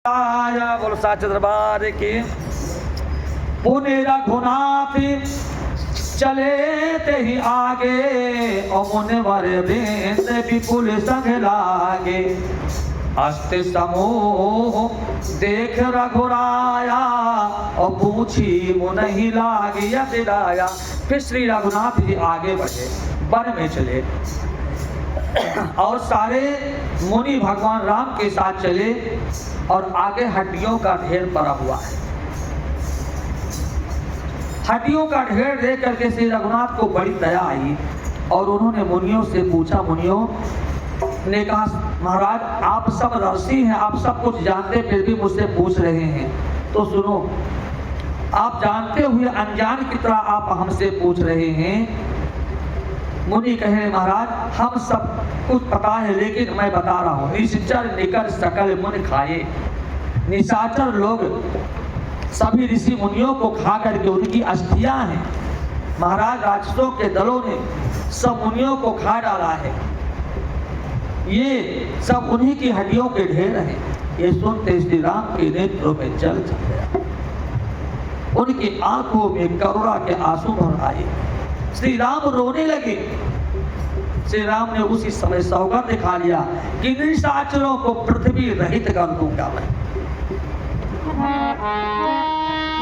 आया बोल साचे दरबार की। पुण्य रघुनाथ चले ते ही आगे, और मुनिवर वृंद विपुल संग लागे। हस्त समूह देख रघुराया, और पूछी मुनि लागी यतिराया। फिर श्री रघुनाथ जी आगे बढ़े, वन में चले, और सारे मुनि भगवान राम के साथ चले, और आगे हड्डियों का ढेर पड़ा हुआ है। हड्डियों का ढेर देख करके श्री रघुनाथ को बड़ी दया आई, और उन्होंने मुनियों से पूछा। मुनियों ने कहा, महाराज आप सब ऋषि हैं, आप सब कुछ जानते, फिर भी मुझसे पूछ रहे हैं, तो सुनो। आप जानते हुए अनजान की तरह आप हमसे पूछ रहे हैं। मुनि कहे, महाराज हम सब कुछ पता है, लेकिन मैं बता रहा हूँ। निश्चर निकर सकल मुनि खाए। निशाचर लोग सभी ऋषि मुनियों को खा करके उनकी अस्थियां हैं। महाराज राक्षसों के दलों ने सब मुनियों को खा डाला है। ये सब उन्हीं की हड्डियों के ढेर हैं। ये सुनते श्री राम के नेत्रों में जल चढ़ गया, उनकी आंखों में करुणा के आंसू भर आए। श्री राम रोने लगे। श्री राम ने उसी समय सौगंध दिखा लिया कि निशाचरों को पृथ्वी रहित कर दूंगा मैं।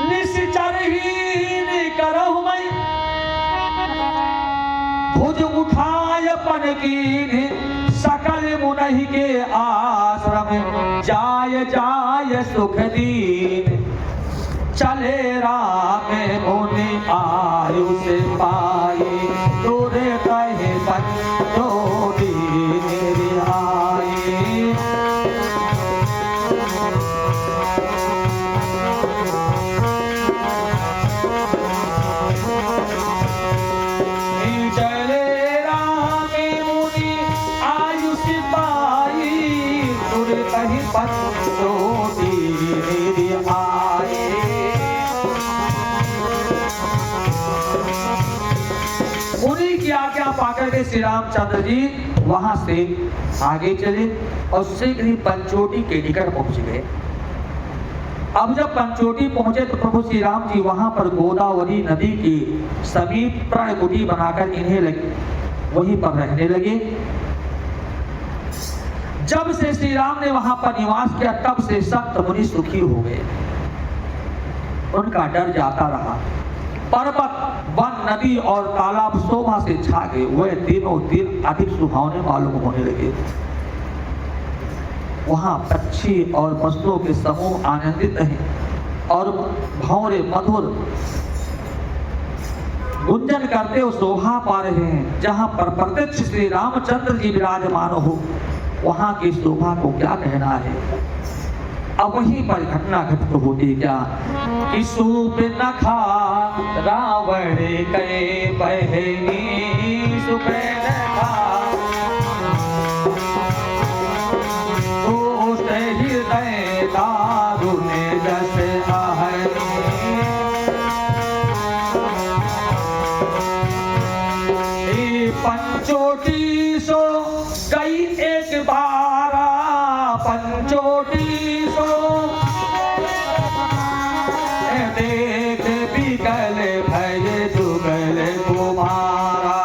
निश्चरहीन करहु मैं, भुज उठाय पन कीन्ह। सकल मुनि के आश्रम जाय जाय सुख दीन। चले राम मुनि आयुष पाए, दूर कहे पंचोटी मेरी आई। चले राम मुनि आयुष पाई, दूर कहे पंचोटी मेरी आई। मुनि की आज्ञा पाकर के श्री रामचंद्र जी वहां से आगे चले, और शीघ्र ही पंचोटी के निकट पहुंच गए। अब जब पंचोटी पहुंचे तो प्रभु श्री राम जी वहां पर गोदावरी नदी के समीप प्रण कुटी बनाकर इन्हें लगे, वहीं पर रहने लगे। जब से श्री राम ने वहां पर निवास किया, तब से सप्त मुनि सुखी हो गए। उनका डर जाता रहा। पर्वत, वन, नदी और तालाब शोभा से छा गए। वह दिनों दिन अधिक सुहावने मालूम होने लगे। वहां पक्षी और पशुओं के समूह आनंदित हैं, और भंवरे मधुर गुंजन करते हुए शोभा पा रहे हैं। जहां पर प्रत्यक्ष श्री रामचंद्र जी विराजमान हो, वहां की शोभा को क्या कहना है। अब वहीं पर घटना घटित होती क्या कि सूप नखा रावण के बहनी। सूप नखा दुष्ट हृदय दारुण जस आहनी। पंचोटी सो गई एक बारा, पंचोटी देख बिकल भय जुगल कुमारा।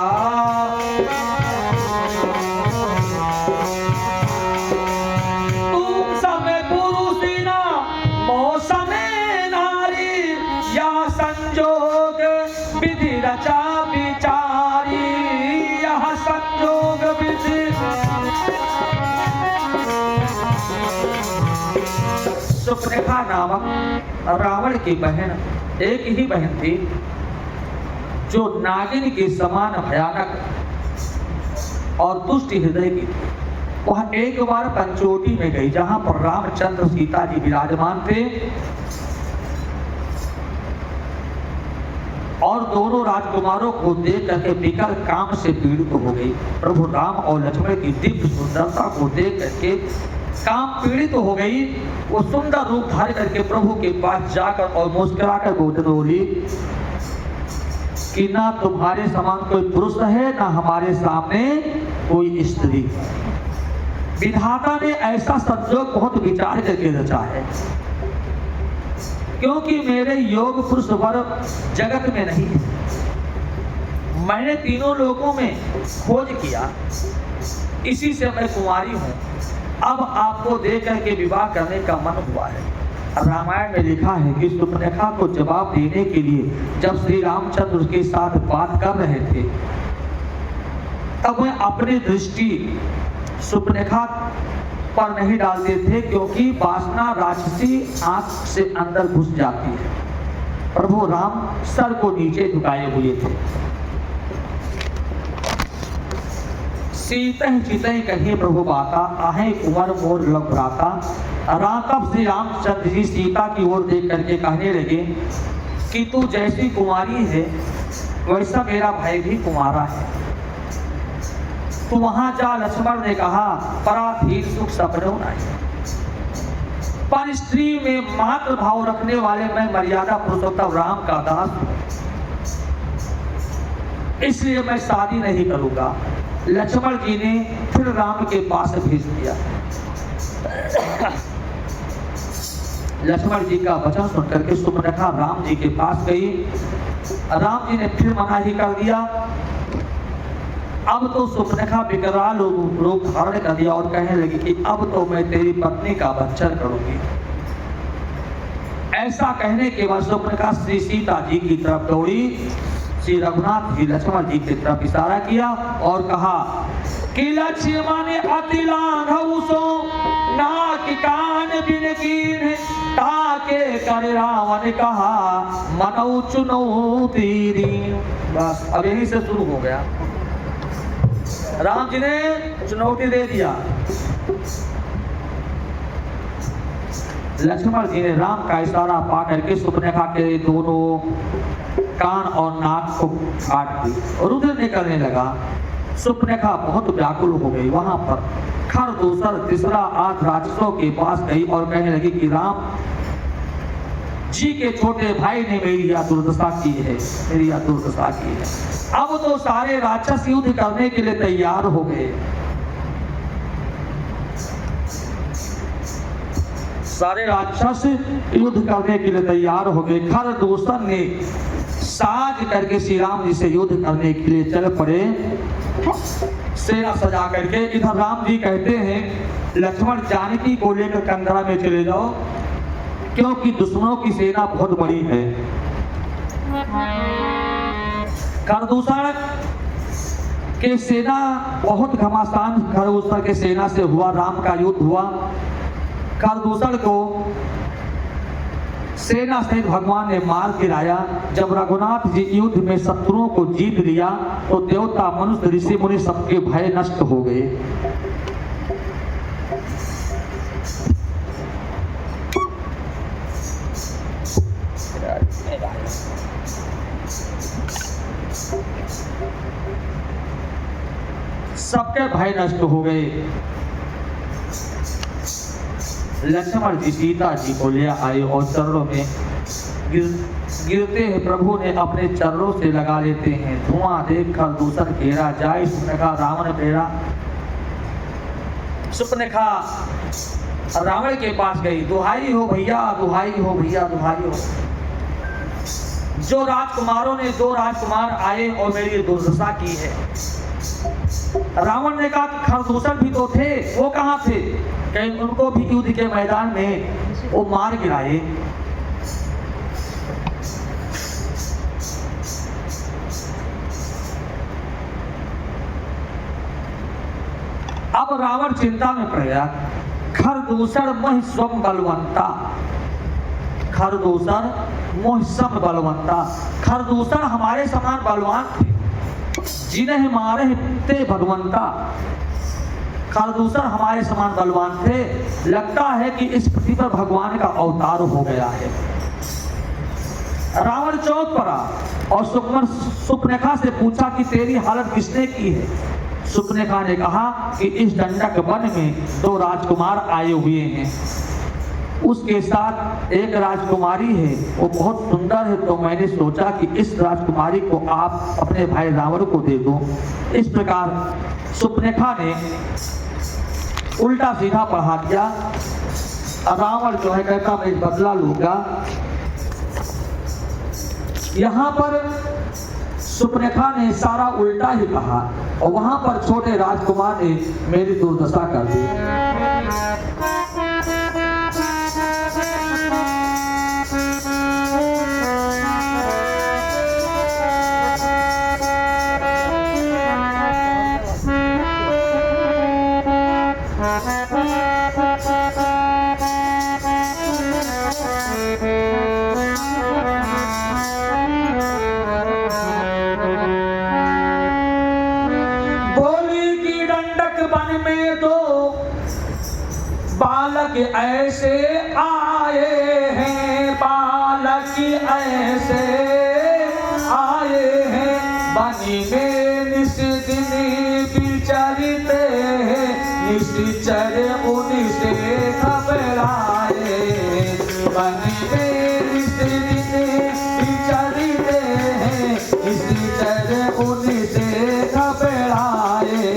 तुम समय पुरुष ना मौसम नारी, या संजोग विधि रचा विचारी। यह संजोग विधि सुप्रेखा नामक रावण की बहन, एक ही बहन थी जो नागिन के समान भयानक और दुष्ट हृदय की थी। वह एक बार पंचोटी में गई, जहां पर रामचंद्र सीता जी विराजमान थे, और दोनों राजकुमारों को देख करके विकल काम से पीड़ित हो गई। प्रभु राम और लक्ष्मण की दिव्य सुंदरता को देख करके काम पीड़ित हो गई। वो सुंदर रूप धारण करके प्रभु के पास जाकर और मुस्कुराकर बोली कि ना तुम्हारे समान कोई पुरुष है, ना हमारे सामने कोई स्त्री। विधाता ने ऐसा संजोग बहुत विचार करके रचा है, क्योंकि मेरे योग पुरुष वर जगत में नहीं है। मैंने तीनों लोगों में खोज किया, इसी से मैं कुंवारी हूं। अब आपको देख करके विवाह करने का मन हुआ है। रामायण में लिखा है कि सुपनेखा को जवाब देने के लिए जब श्री रामचंद्र के साथ बात कर रहे थे, तब वह अपनी दृष्टि सुपनेखा पर नहीं डालते थे, क्योंकि वासना राक्षसी आंख से अंदर घुस जाती है। प्रभु राम सर को नीचे झुकाए हुए थे। सीतह चितह कहीं प्रभु बाता, आहे कुंवर मोर लग भ्राता। तब श्री रामचंद्र जी सीता की ओर देख करके कहने लगे कि तू जैसी कुमारी है वैसा मेरा भाई भी कुमारा है, तू वहां जा। लक्ष्मण ने कहा पराधीन सुख सपनों नहीं, पर स्त्री में मात्र भाव रखने वाले मैं मर्यादा पुरुषोत्तम राम का दास हूं, इसलिए मैं शादी नहीं करूंगा। लक्ष्मण जी ने फिर राम के पास भेज दिया। लक्ष्मण जी का वचन सुनकर के सुपनेखा राम जी के पास गई। राम जी ने फिर मना ही कर दिया। अब तो सुपनेखा विकराल रूप धारण कर दिया और कहने लगी कि अब तो मैं तेरी पत्नी का बच्चन करूंगी। ऐसा कहने के बाद सुपनेखा श्री सीता जी की तरफ दौड़ी। श्री रघुनाथ जी लक्ष्मण जी की तरफ इशारा किया और कहा कि लक्ष्मण अति लाघव सो नाक कान बिन कीन, ताके कर रावण कहा मनौ चुनौती दी। बस अब यहीं से शुरू हो गया। राम जी ने चुनौती दे दिया। लक्ष्मण जी ने राम का इशारा पा करके सुपनेखा के दोनों कान और नाक को काट दी और रुधिर निकलने लगा। सुपनेखा बहुत व्याकुल हो गई। वहां पर खर दूसर तीसरा 8 राक्षसों के पास गई और कहने लगी कि राम जी के छोटे भाई ने मेरी यह दुर्दशा की है, मेरी यह दुर्दशा की है। अब तो सारे राक्षस युद्ध करने के लिए तैयार हो गए। सारे राक्षस युद्ध करने के लिए तैयार हो गए। खर दूसर ने साज करके श्री राम जी से युद्ध करने के लिए चल पड़े, सेना सजा करके। इधर राम जी कहते हैं लक्ष्मण जानकी को लेकर कंदरा में चले जाओ, क्योंकि दुश्मनों की सेना बहुत बड़ी है। खरदूषण के सेना बहुत घमासान खरदूषण के सेना से हुआ, राम का युद्ध हुआ। खरदूषण को सेना सहित भगवान ने मार गिराया। जब रघुनाथ जी युद्ध में शत्रुओं को जीत लिया तो देवता मनुष्य ऋषि मुनि सबके भय नष्ट हो गए। सबके भय नष्ट हो गए। लक्ष्मण जी सीता जी को ले आए और चरणों में गिरते हैं। प्रभु ने अपने चरणों से लगा लेते हैं। धुआं देखकर दूसर घेरा जाए सुपनेखा रावण बेरा। सुपनेखा रावण के पास गई, दुहाई हो भैया, दुहाई हो भैया, दुहाई हो। जो राजकुमारों ने 2 राजकुमार आए और मेरी दुर्दशा की है। रावण ने कहा कि खरदूषण भी तो थे, वो कहाँ थे? कहीं उनको भी युद्ध के मैदान में वो मार गिराए। अब रावण चिंता में पड़ गया। खरदूषण मोह स्वम बलवंता, खरदूषण मोह सम बलवंता। खरदूषण हमारे समान बलवान थे, जिन्हें मारे ते भगवंता। खरदूषण हमारे समान बलवान थे। लगता है कि इस पृथ्वी पर भगवान का अवतार हो गया है। रावण चौंक पड़ा और सुपनेखा से पूछा कि तेरी हालत किसने की है? सुपनेखा ने कहा कि इस दंडक वन में 2 राजकुमार आए हुए हैं, उसके साथ एक राजकुमारी है, वो बहुत सुंदर है, तो मैंने सोचा कि इस राजकुमारी को आप अपने भाई रावण को दे दो। इस प्रकार सुपनेखा ने उल्टा सीधा पढ़ा दिया। रावण जो है कहता मैं बदला लूंगा। यहाँ पर सुपनेखा ने सारा उल्टा ही कहा और वहां पर छोटे राजकुमार ने मेरी दुर्दशा कर दी। बालक ऐसे आए हैं, बालक ऐसे आए हैं, बनी में निस्दिन विचरते हैं, निश्चर उनसे घबराए। बनी में निस्दिन विचरते हैं, निश्चर उनसे घबराए।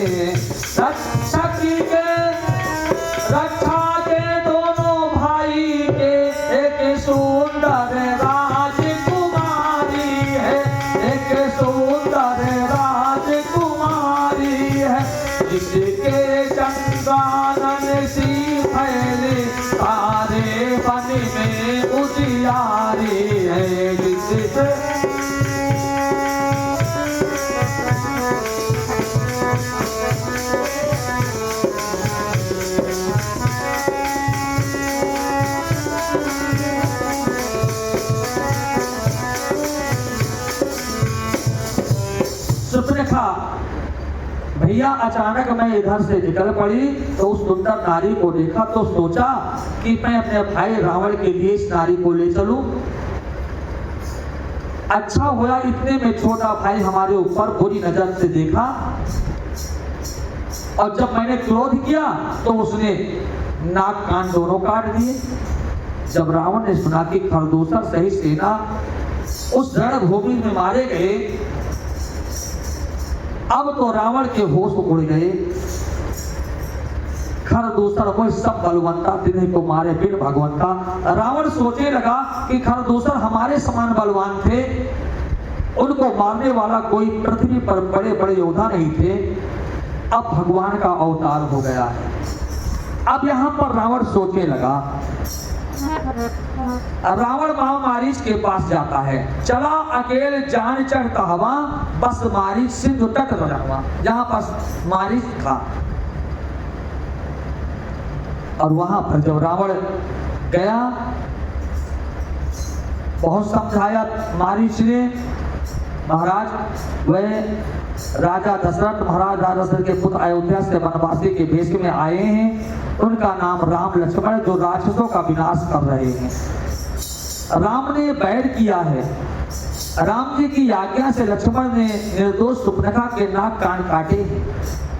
रक्षा के दोनों भाई के एक सुंदर राजकुमारी है, एक सुंदर राजकुमारी है, जिसके चंद्रानन सी फैले सारे वन में उजियारी है। जिससे सुपनेखा भैया अचानक मैं इधर से निकल पड़ी तो उस सुंदर नारी को देखा तो सोचा कि मैं अपने भाई रावण के लिए इस नारी को ले चलूं। अच्छा हुआ इतने में छोटा भाई हमारे ऊपर बुरी नजर से देखा और जब मैंने क्रोध किया तो उसने नाक कान दोनों काट दिए। जब रावण ने सुना कि खरदूषण सही सेना उस रणभूमि में मारे गए, अब तो रावण के होश उड़ गए। खरदूषण वो सब बलवंता तिन्हीं को मारे बिन भगवंता। रावण सोचने लगा कि खरदूषण हमारे समान बलवान थे, उनको मारने वाला कोई पृथ्वी पर बड़े बड़े योद्धा नहीं थे। अब भगवान का अवतार हो गया है। अब यहाँ पर रावण सोचने लगा। रावण मारीच के पास जाता है, चला अकेले जान चढ़ता हवा, बस मारीच सिंधु तट रहा, जहां पर मारीच था। और वहां पर जब रावण गया, बहुत समझाया मारीच ने, महाराज वह राजा दशरथ, महाराज दशरथ के पुत्र अयोध्या से वनवासी के भेष में आए हैं। उनका नाम राम लक्ष्मण, जो राक्षसों का विनाश कर रहे हैं। राम ने बैर किया है। राम जी की आज्ञा से लक्ष्मण ने निर्दोष सुपनेखा के नाक कान काटे हैं।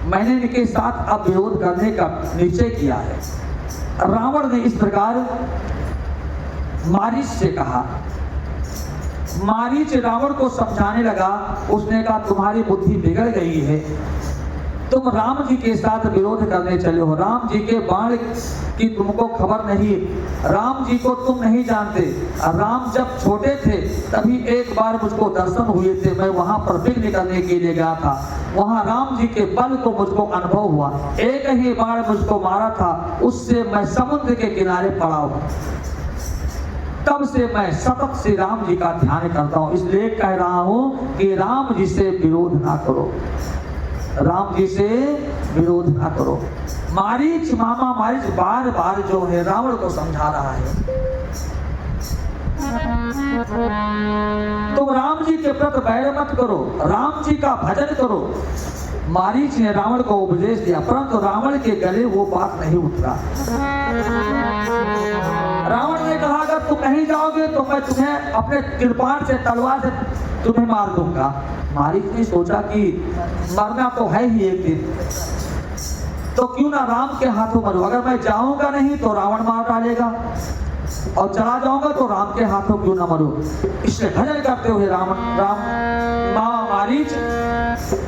मैंने इनके साथ अब विरोध करने का निश्चय किया है। रावण ने इस प्रकार मारीच से कहा। मारीच रावण को समझाने लगा। उसने कहा तुम्हारी बुद्धि बिगड़ गई है, तुम राम जी के साथ विरोध करने चले हो। राम जी के बाण की तुमको खबर नहीं, राम जी को तुम नहीं जानते। राम जब छोटे थे तभी एक बार मुझको दर्शन हुए थे, मैं वहां पर विघ्न करने के लिए गया था। वहां राम जी के बल को मुझको अनुभव हुआ, एक ही बार मुझको मारा था, उससे मैं समुद्र के किनारे पड़ा हूं। तब से मैं सतत से राम जी का ध्यान करता हूं, इसलिए कह रहा हूं कि राम जी से विरोध ना करो, राम जी से विरोध ना करो। मारीच मामा मारीच बार बार जो है रावण को समझा रहा है, तुम राम जी के प्रति बैर मत करो, राम जी का भजन करो। मारीच ने रावण को उपदेश दिया, परंतु रावण के गले वो बात नहीं उतरा। रावण ने कहा अगर तुम नहीं जाओगे तो मैं तुम्हें अपने कृपाण से, तलवार से तुम्हें मार दूंगा। मारीच ने सोचा कि मरना तो है ही एक दिन, तो क्यों ना राम के हाथों मरूं। अगर मैं जाऊंगा नहीं तो रावण मार डालेगा, और चला जाऊंगा तो राम के हाथों क्यों ना मरूं। इसलिए भजन करते हुए मारीच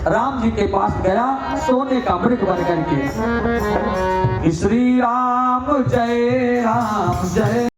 राम जी के पास गया, सोने का मृग बन करके। श्री राम जय